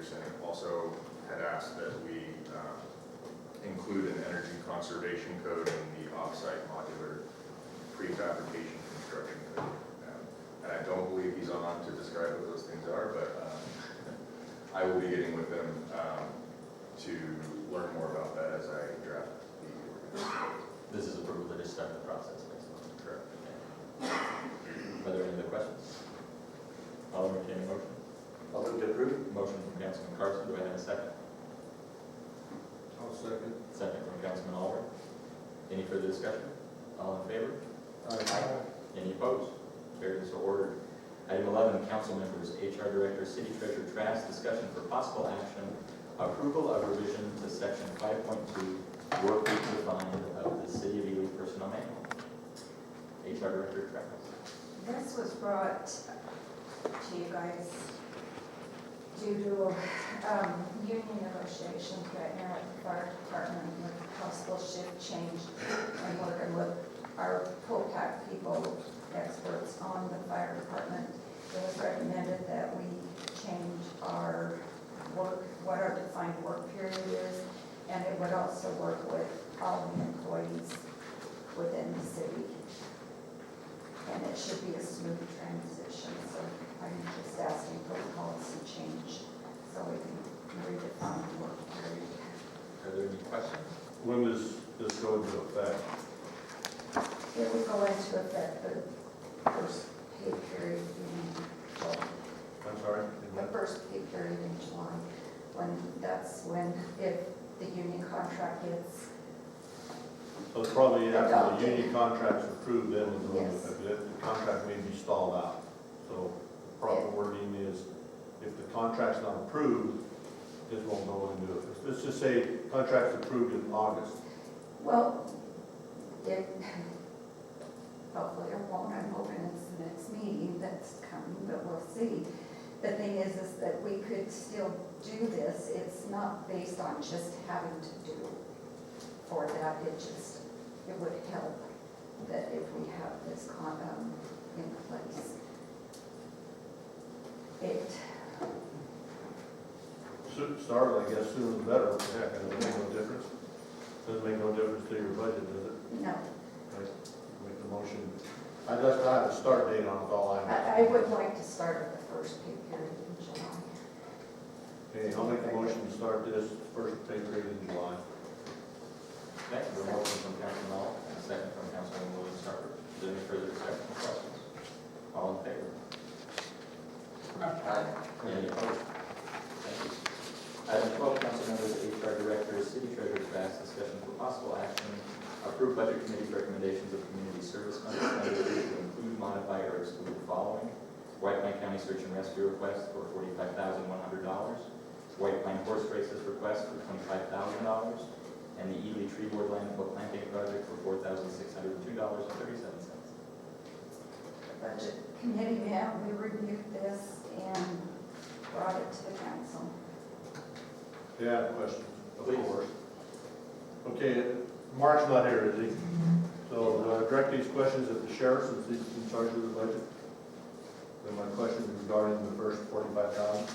Peterson also had asked that we include an energy conservation code in the offsite modular prefabrication construction code. And I don't believe he's on to describe what those things are, but I will be getting with them to learn more about that as I draft the ordinance. This is approval to just start the process, basically. Correct. Are there any other questions? I'll entertain a motion. I'll move to approve. Motion from Councilman Carson, do I have a second? I'll second. Second from Councilman Alward. Any further discussion? All in favor? Any opposed? Carried and so ordered. Item 11, council members, HR Director, City Treasurer Trask, discussion for possible action, approval of revision to section 5.2, work week defined of the City of Ely Personnel Manual. HR Director Trask. This was brought to you guys due to union negotiations right now at the fire department with possible shift change and working with our POPAC people, experts on the fire department. It was recommended that we change our work, what our defined work period is, and it would also work with all the employees within the city. And it should be a smooth transition, so I'm just asking for a policy change so we can redefine the work period. Are there any questions? When does this go into effect? It would go into effect the first pay period in July. I'm sorry? The first pay period in July, that's when, if the union contract gets, So it's probably after Adopted. the union contract's approved, then it's going to Yes. affect. The contract may be stalled out. So proper wording is, if the contract's not approved, it won't go into it. Let's just say contract's approved in August. well, it, hopefully it won't, I'm hoping it's the next meeting that's coming, but we'll see. The thing is that we could still do this, it's not based on just having to do for that, it would help that if we have this in place. It, Start, I guess, sooner the better. Yeah, does it make no difference? Doesn't make no difference to your budget, does it? no, Right. Make the motion. I just have a start date on it, all I know. I would like to start at the first pay period in July. Okay, I'll make the motion to start this first pay period in July. Okay, we have a motion from Councilman All and a second from Councilman Williams Harper. Is there any further discussion or questions? All in favor? Any opposed? Thank you. Item 12, council members, HR Director, City Treasurer Trask, discussion for possible action, approve budget committee's recommendations of community service fund expenditures to include, modify, or exclude the following: White Pine County Search and Rescue request for $45,100, White Pine Horse Races request for $25,000, and the Ely Tree Board Landfill Planting Project for $4,602.37. The budget committee met, we reviewed this and brought it to the council. Yeah, question. Of Please. course. Okay, Mark's not here, is he? So direct these questions at the sheriff since he's in charge of the budget. Then my question is regarding the first 45,000.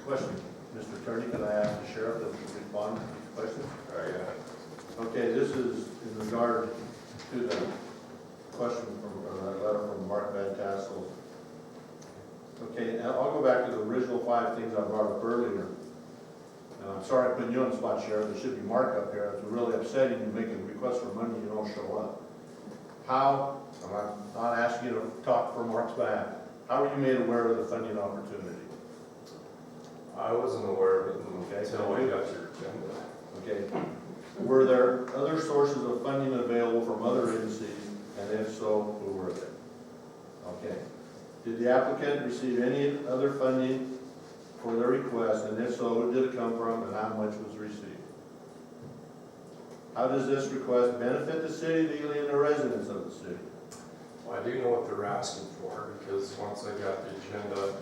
Question, Mr. Attorney, can I ask the sheriff to respond to these questions? Yeah. Okay, this is in regard to the question from, or a letter from Mark Van Tassel. Okay, and I'll go back to the original 5 things I brought up earlier. I'm sorry I put you on the spot, Sheriff. There should be Mark up here. It's really upsetting you make a request for money, you don't show up. How, and I'm not asking you to talk for Mark's behalf, how were you made aware of the funding opportunity? I wasn't aware of it Okay. until I got your agenda. Okay. Were there other sources of funding available from other agencies, and if so, who were they? Okay. Did the applicant receive any other funding for their request, and if so, who did it come from, and how much was received? How does this request benefit the city of Ely and the residents of the city? Well, I do know what they're asking for, because once I got the agenda,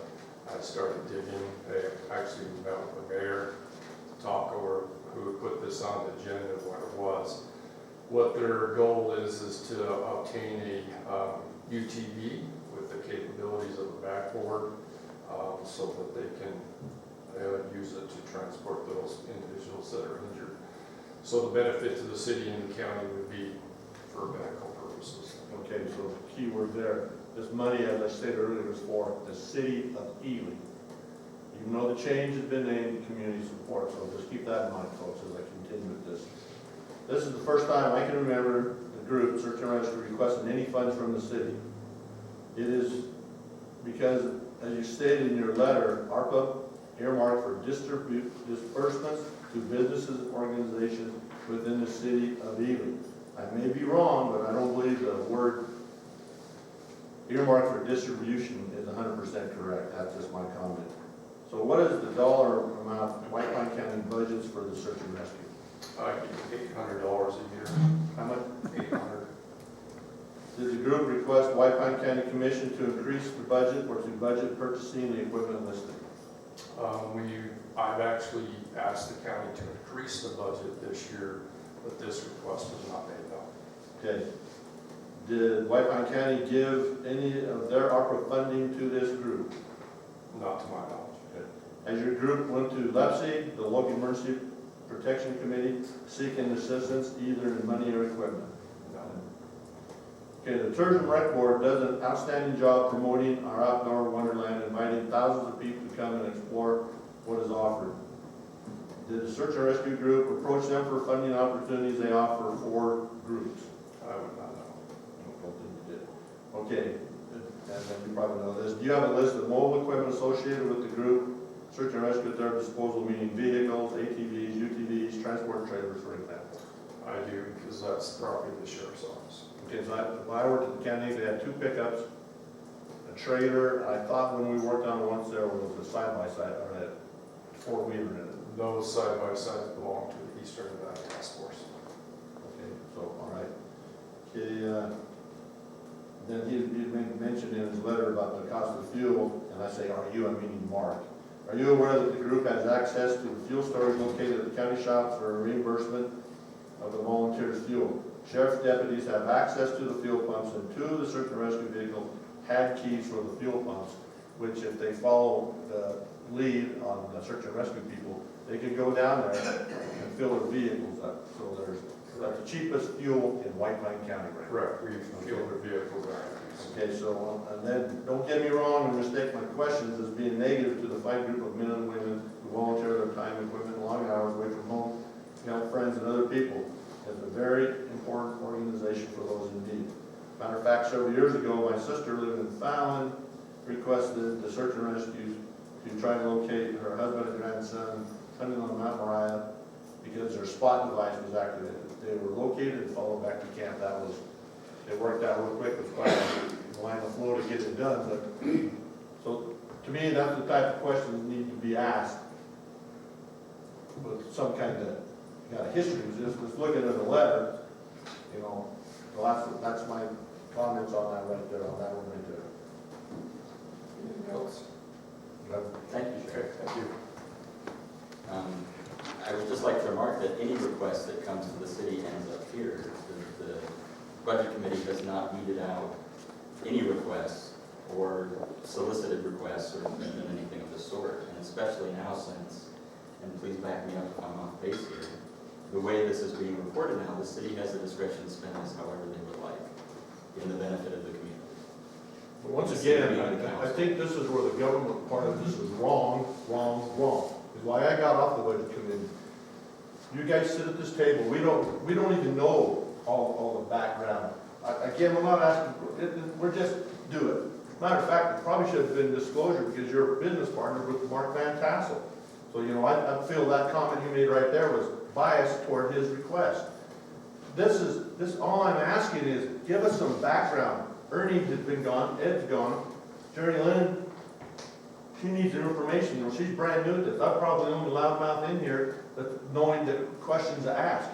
I started digging. I actually met with the mayor to talk over who put this on the agenda and what it was. What their goal is to obtain a UTV with the capabilities of a backboard funds so that they can use it to transport those individuals that are injured. So the benefit to the city and the county would be for medical purposes. Okay, so key word there, this money, as I stated earlier, is for the city of Ely. Even though the change has been named community support, so just keep that in mind, folks, as I continue with this. This is the first time I can remember the group, Search and Rescue, requesting any funds from the city. It is because, as you stated in your letter, ARPA earmarked for disbursements to businesses and organizations within the city of Ely. I may be wrong, but I don't believe the word earmarked for distribution is 100% correct. That's just my comment. So what is the dollar amount White Pine County budgets for the search and rescue? I give $800 a year. How much? 800. Did the group request White Pine County Commission to increase the budget or to budget purchasing the equipment listed? I've actually asked the county to increase the budget this year, but this request was not made known. Okay. Did White Pine County give any of their ARPA funding to this group? Not to my knowledge. Has your group went to LEPC, the Local Emergency Protection Committee, seeking assistance either in money or equipment? No. Okay, the Tourism Rec Board does an outstanding job promoting our outdoor wonderland, inviting thousands of people to come and explore what is offered. Did the Search and Rescue Group approach them for funding opportunities they offer for groups? I would not know. I don't think you did. Okay, and then you probably know this. Do you have a list of mobile equipment associated with the group? Search and rescue at their disposal, meaning vehicles, ATVs, UTVs, transport trailers, for example. I do, because that's the property of the sheriff's office. Okay, so when I worked at the county, they had 2 pickups, a trailer. I thought when we worked on it once, there was a side-by-side, or a 4-wheeler in it. Those side-by-sides belong to the Eastern Nevada Task Force. Okay, so, all right. Okay, then he mentioned in his letter about the cost of fuel, and I say, are you, I mean Mark. Are you aware that the group has access to the fuel storage located at the county shops for reimbursement of the volunteers' fuel? Sheriff's deputies have access to the fuel pumps, and 2 of the search and rescue vehicles had keys for the fuel pumps, which if they follow the lead on the search and rescue people, they could go down there and fill their vehicles up. So that's the cheapest fuel in White Pine County right now. Correct, we fuel the vehicles out. Okay, so, and then, don't get me wrong and mistake my questions as being negative to the fine group of men and women who volunteer their time, equipment, and long hours away from home, to help friends and other people. It's a very important organization for those in need. Matter of fact, several years ago, my sister living in Fallon requested the search and rescue to try to locate her husband and grandson hunting on Mount Moriah because their spot device was activated. They were located and followed back to camp. It worked out real quick. It was quite a line of flow to get it done. But so to me, that's the type of questions that need to be asked with some kind of history. Just looking at the letter, you know, well, that's my comments on that right there, on that one right there. Anything else? Thank you, Sheriff. Thank you. I would just like to remark that any request that comes to the city ends up here. The Budget Committee does not weed it out any requests or solicited requests or anything of the sort, and especially now since, and please back me up if I'm off base here, the way this is being reported now, the city has the discretion to spend this however they would like in the benefit of the community. But once again, I think this is where the government part of this is wrong. Is why I got off the Budget Committee. You guys sit at this table, we don't even know all the background. Again, we're not asking, we're just do it. Matter of fact, it probably should have been disclosure because you're a business partner with Mark Van Tassel. So, you know, I feel that comment you made right there was biased toward his request. All I'm asking is, give us some background. Ernie has been gone, Ed's gone, Jerry Lynn, she needs the information. You know, she's brand new to this. I'm probably the only loudmouth in here that's knowing the questions to ask.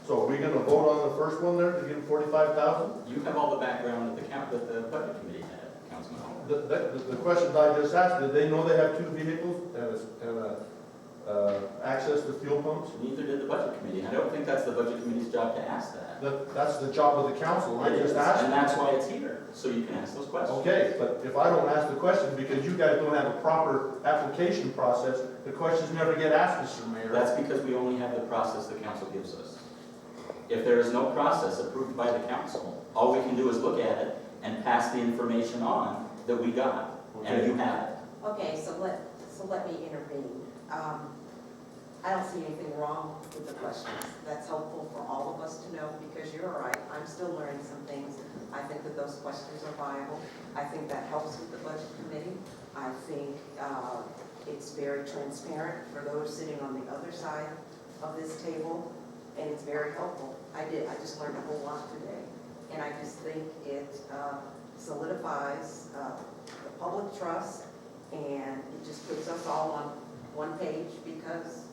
So are we gonna vote on the first one there to give him 45,000? You have all the background that the Budget Committee had, Councilman Hall. The questions I just asked, did they know they have 2 vehicles and a access to fuel pumps? Neither did the budget committee. I don't think that's the budget committee's job to ask that. That's the job of the council, I It just is, asked. and that's why it's here, so you can ask those questions. Okay, but if I don't ask the question because you guys don't have a proper application process, the questions never get asked, Mr. Mayor. That's because we only have the process the council gives us. If there is no process approved by the council, all we can do is look at it and pass the information on that we got, and you have it. Okay, so let me intervene. I don't see anything wrong with the questions. That's helpful for all of us to know, because you're right, I'm still learning some things. I think that those questions are viable. I think that helps with the budget committee. I think it's very transparent for those sitting on the other side of this table, and it's very helpful. I just learned a whole lot today, and I just think it solidifies the public trust, and it just puts us all on one page, because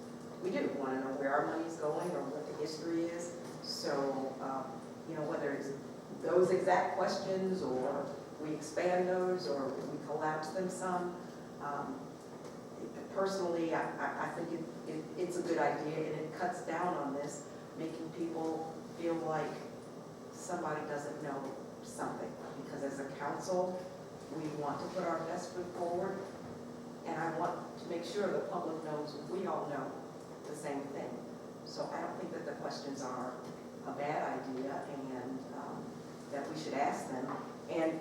we do want to know where our money's going or what the history is. So, whether it's those exact questions, or we expand those, or we collapse them some, personally, I think it's a good idea, and it cuts down on this, making people feel like somebody doesn't know something. Because as a council, we want to put our best foot forward, and I want to make sure the public knows we all know the same thing. So I don't think that the questions are a bad idea, and that we should ask them. And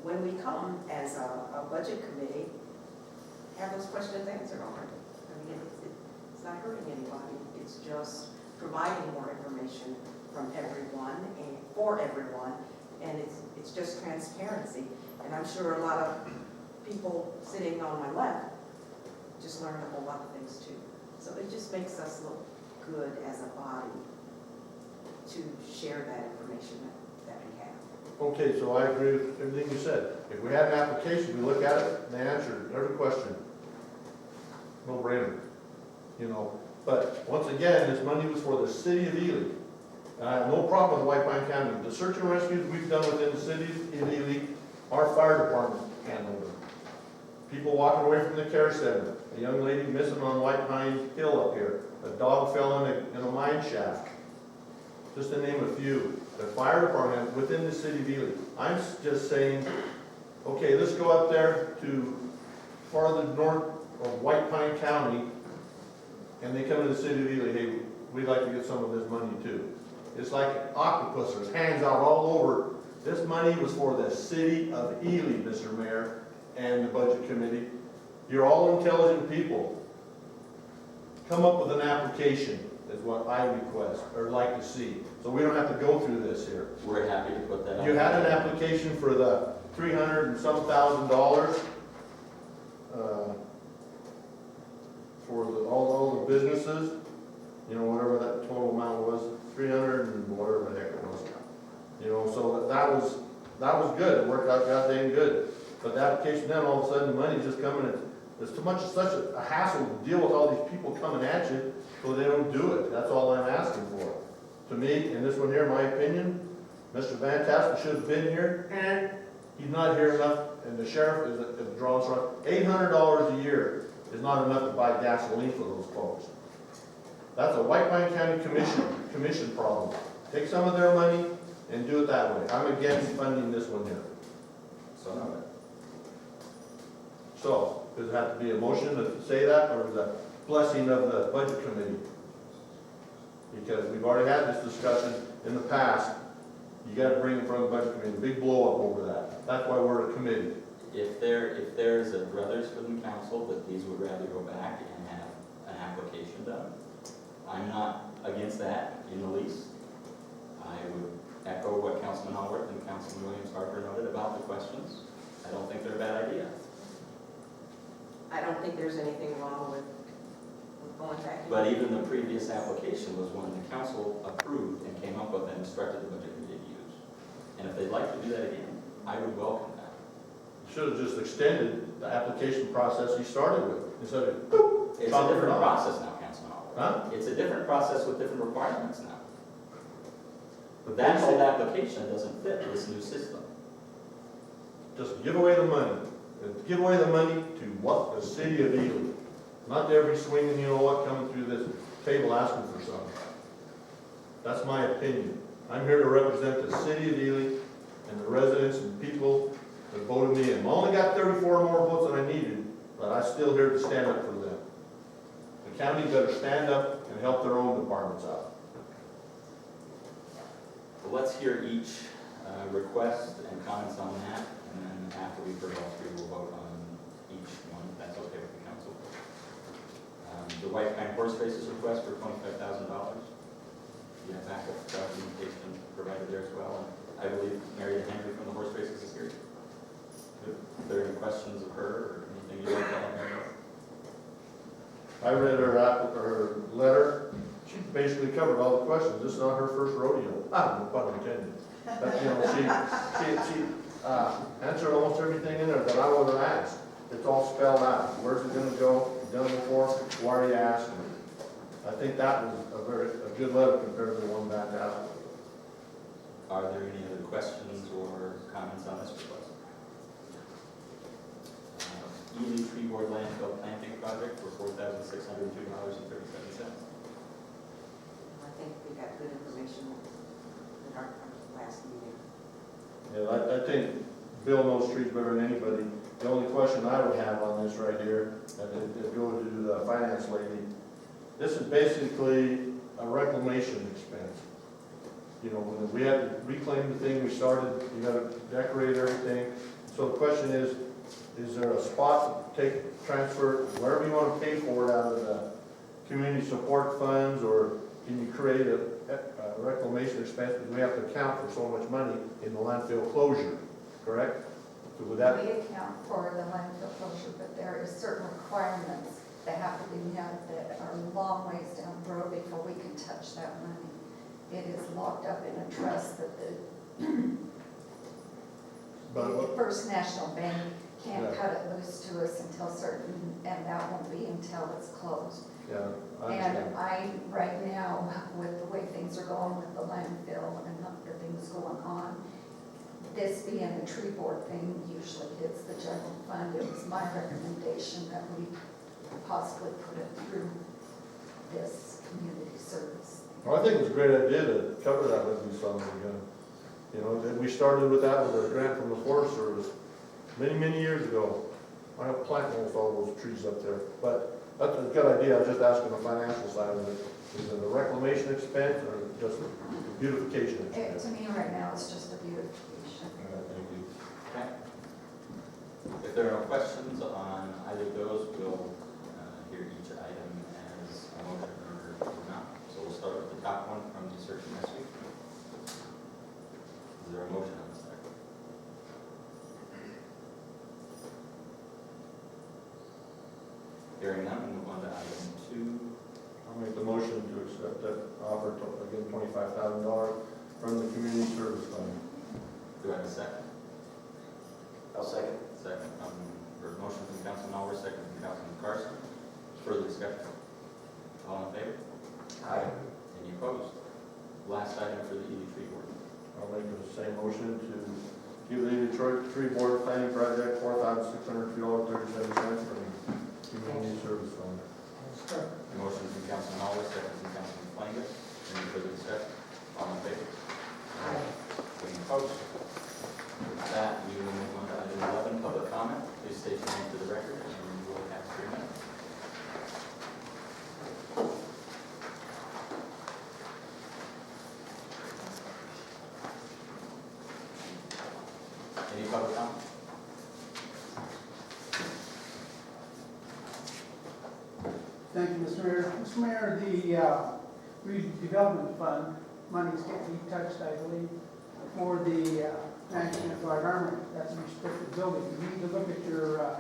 when we come as a budget committee, have those questions answered already. I mean, it's not hurting anybody. It's just providing more information from everyone and for everyone, and it's just transparency. And I'm sure a lot of people sitting on my left just learned a whole lot of things too. So it just makes us look good as a body to share that information that we have. Okay, so I agree with everything you said. If we had an application, we look at it, and they answered every question. No brainer, But once again, this money was for the city of Ely. And I have no problem with White Pine County. The search and rescues we've done within the city of Ely, our fire department handled them. People walking away from the care center, a young lady missing on White Pine Hill up here, a dog fell in a mine shaft. Just to name a few. The fire department within the city of Ely. I'm just saying, okay, let's go up there to farther north of White Pine County, and they come to the city of Ely, hey, we'd like to get some of this money too. It's like an octopus, there's hands out all over. This money was for the city of Ely, Mr. Mayor, and the budget committee. You're all intelligent people. Come up with an application is what I request, or like to see, so we don't have to go through this here. We're happy to put that on. You had an application for the $300 and some thousand for all the businesses, whatever that total amount was, 300 and whatever the heck it was. So that was good, it worked out goddamn good. But the application, then all of a sudden the money's just coming, it's such a hassle to deal with all these people coming at you, so they don't do it. That's all I'm asking for. To me, in this one here, my opinion, Mr. Van Tassel should have been here, and he's not here enough, and the sheriff is drawing strong. $800 a year is not enough to buy gasoline for those folks. That's a White Pine County commission problem. Take some of their money and do it that way. I'm against funding this one here. So noted. So, does it have to be a motion to say that, or is that blessing of the budget committee? Because we've already had this discussion in the past. You gotta bring it from the budget committee, big blow up over that. That's why we're a committee. If there's a druthers from the council that these would rather go back and have an application done, I'm not against that in the least. I would echo what Councilman Hallworth and Councilman Williams Harper noted about the questions. I don't think they're a bad idea. I don't think there's anything wrong with going back. But even the previous application was one the council approved and came up with and instructed the budget committee to use. And if they'd like to do that again, I would welcome that. Should have just extended the application process you started with, instead of, boop, It's a chop it different off. process now, Councilman Hallworth. Huh? It's a different process with different requirements now. But That basically, whole application doesn't fit this new system. just give away the money. Give away the money to what? The city of Ely. Not every swinging, you know what, coming through this table asking for something. That's my opinion. I'm here to represent the city of Ely and the residents and people that voted me in. I only got 34 more votes than I needed, but I'm still here to stand up for them. The county better stand up and help their own departments out. Well, let's hear each request and comments on that, and then after we've heard all three, we'll vote on each one, if that's okay with the council. The White Pine Horse Races request for $25,000. You have backup documentation provided there as well. And I believe Mary Henry from the horse races is here. Are there any questions of her or anything you'd like to add, Mary? I read her letter. She basically covered all the questions. This is not her first rodeo. No pun intended. But, you know, she answered almost everything in there that I would have asked. It's all spelled out. Where's it gonna go? Done before? Why are you asking? I think that was a good letter compared to the one back out. Are there any other questions or comments on this request? Ely Tree Board Landfill Planting Project for $4,602.37. I think we got good information in our last meeting. Yeah, I think Bill knows trees better than anybody. The only question I would have on this right here, and it goes to the finance lady, this is basically a reclamation expense. You know, when we had to reclaim the thing we started, you gotta decorate everything. So the question is there a spot to take, transfer, wherever you wanna pay for it out of the community support funds, or can you create a reclamation expense, because we have to account for so much money in the landfill closure, correct? So with that, We account for the landfill closure, but there are certain requirements that have to be met that are long ways down the road before we can touch that money. It is locked up in a trust that the First National Bank can't Yeah. cut it loose to us until certain, and that won't be until it's closed. yeah, I And understand. right now, with the way things are going with the landfill and the things going on, this being a tree board thing usually hits the general fund. It was my recommendation that we possibly put it through this community service. Well, I think it's a great idea to cover that with these funds again. You know, that we started with that with a grant from the Forest Service many years ago. Why not plant almost all those trees up there? But that's a good idea. I was just asking the financial side of it. Is it a reclamation expense or just a beautification expense? To me, right now, it's just a beautification. All right, thank you. Okay. If there are no questions on either of those, we'll hear each item as a motion or not. So we'll start with the top one from the search and rescue. Is there a motion on this item? Hearing none, we'll move on to item 2. I'll make the motion to accept that offer, again, $25,000 from the community service fund. Do I have a second? I'll second. Second or motion from Councilman Oliver, second from Councilman Carson. Further discussion? All in favor? Aye. Any opposed? Last item for the Ely Tree Board. I'll make the same motion to give the Detroit Tree Board Planning Project $4,602.37 from the community service fund. Motion from Councilman Oliver, second from Councilman Flanagan. Any further discussion? All in favor? Any opposed? With that, we will move on to item 11, public comment. Please state your name for the record, and you will have 3 minutes. Any public comment? Thank you, Mr. Mayor. Mr. Mayor, the redevelopment fund, money's getting touched, I believe, for the National Guard Armory. That's a restricted building. You need to look at your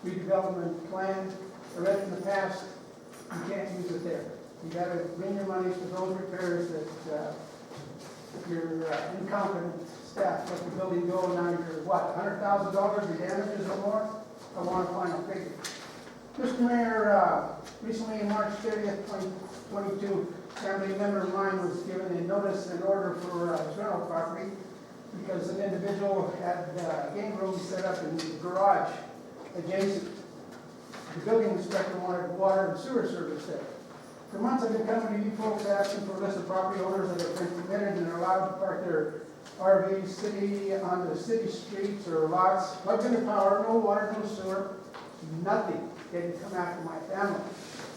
redevelopment plan. I read in the past, you can't use it there. You gotta bring your monies to those repairs that your incompetent staff let the building go, and now you're, what, $100,000 in damages or more? I want a final figure. Mr. Mayor, recently on March 30th, 2022, family member of mine was given a notice and order for his rental property because an individual had game rooms set up in the garage adjacent. the building inspector wanted water and sewer service there. For months, I've been coming to you folks asking for a list of property owners that have been permitted and are allowed to park their RVs on the city streets or lots, plugged into power, no water, no sewer, nothing. They didn't come after my family.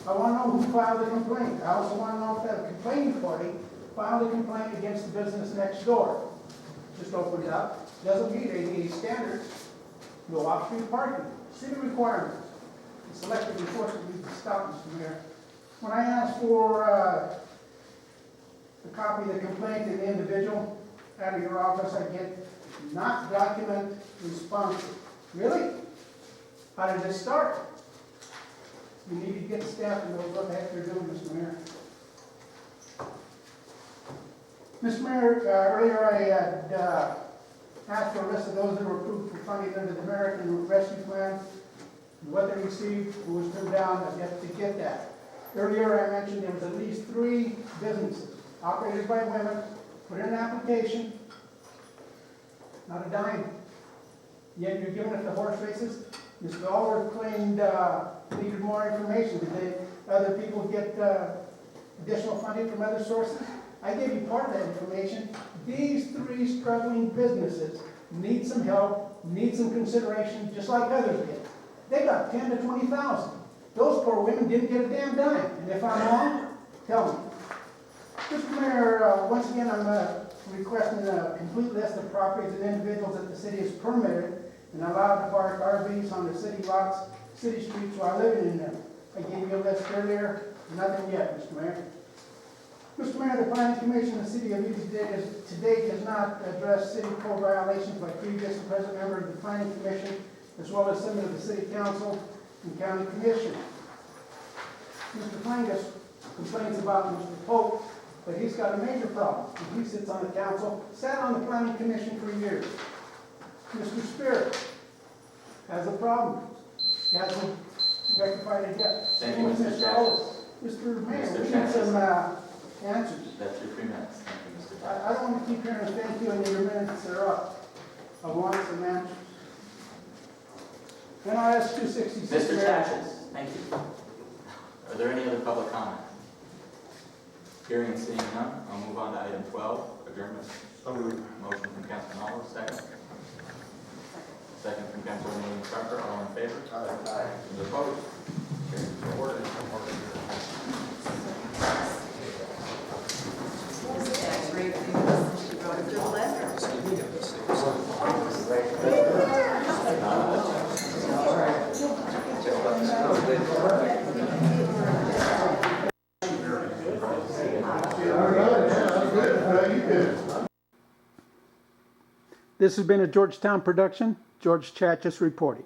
I want to know who filed the complaint. I also want to know if that complaining party filed a complaint against the business next door. Just opened up, doesn't meet ADA standards, no off-street parking, city requirements. The selective enforcement needs to stop, Mr. Mayor. When I asked for a copy of the complaint to the individual out of your office, I get not document responsive. Really? How did this start? You need to get the staff to know what the heck they're doing, Mr. Mayor. Mr. Mayor, earlier I had asked for a list of those that were approved for funding under the American Rescue Plan, what they received, who was turned down, I've yet to get that. Earlier I mentioned there was at least 3 businesses operated by women, put in an application, not a dime. Yet you're giving it the horse races. Mr. Allworth claimed needed more information. Did other people get additional funding from other sources? I gave you part of that information. These 3 struggling businesses need some help, need some consideration, just like others did. They got 10 to 20,000. Those poor women didn't get a damn dime. And if I'm wrong, tell me. Mr. Mayor, once again, I'm requesting a complete list of properties and individuals that the city has permitted and allowed to park RVs on the city lots, city streets while living in them. I gave you a list earlier, nothing yet, Mr. Mayor. Mr. Mayor, the Planning Commission of the City of Utica to date has not addressed city code violations by previous and present members of the Planning Commission, as well as some of the City Council and County Commission. Mr. Plangus complains about Mr. Pope, but he's got a major problem. He sits on the council, sat on the Planning Commission for years. Mr. Spirit has a problem. He hasn't rectified it yet. Thank you, Mr. Chachas. Mr. Mayor, Mr. we need Chachas. some answers. That's your 3 minutes. Thank you, Mr. Chachas. I don't want to keep hearing thank you and your minutes are up. I want some answers. Then I ask 266. Mr. Mayor. Chachas, thank you. Are there any other public comment? Hearing and seeing none, I'll move on to item 12, adjournment. Motion from Councilman Oliver, second. Second from Councilwoman Carter, all in favor? Aye. Those opposed? Carried. So ordered. That's great. She wrote a good letter. This has been a Georgetown production. George Chachas reporting.